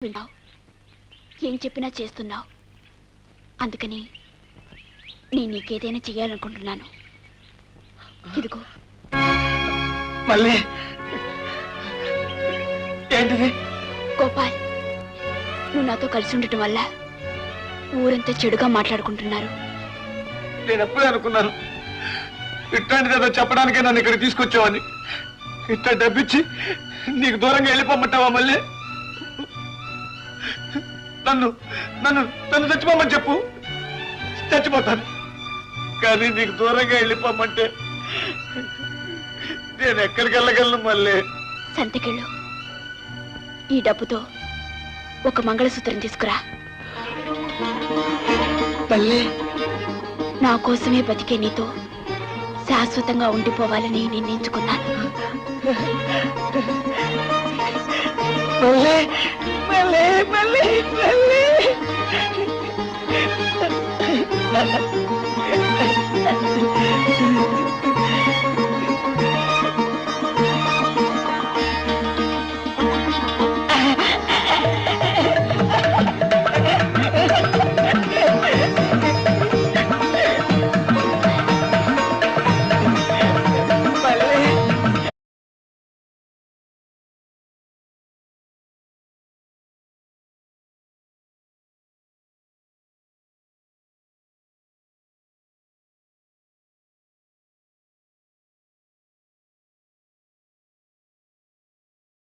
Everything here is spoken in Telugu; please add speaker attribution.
Speaker 1: విన్నావు, ఏం చెప్పినా చేస్తున్నావు. అందుకని నేను నీకేదైనా చెయ్యాలనుకుంటున్నాను. ఇదిగో.
Speaker 2: మళ్ళీ ఏంటిది?
Speaker 1: గోపాల్, నువ్వు నాతో కలిసి ఉండటం వల్ల ఊరంతా చెడుగా మాట్లాడుకుంటున్నారు.
Speaker 2: నేను ఎప్పుడే అనుకున్నాను ఇట్లాంటిది ఏదో చెప్పడానికే నన్ను ఇక్కడ తీసుకొచ్చావని. ఇట్లా డబ్బిచ్చి నీకు దూరంగా వెళ్ళిపోమంటావా? మళ్ళీ నన్ను నన్ను నన్ను చచ్చిపోమని చెప్పు, చచ్చిపోతాను. కానీ నీకు దూరంగా వెళ్ళిపోమంటే నేను ఎక్కడికి వెళ్ళగలను? మళ్ళీ
Speaker 1: సంతకెళ్ళు. ఈ డబ్బుతో ఒక మంగళసూత్రం తీసుకురా.
Speaker 2: మళ్ళీ
Speaker 1: నా కోసమే బతికే నీతో శాశ్వతంగా ఉండిపోవాలని నిర్ణయించుకున్నాను.
Speaker 2: మళ్ళీ మళ్ళీ మళ్ళీ మళ్ళీ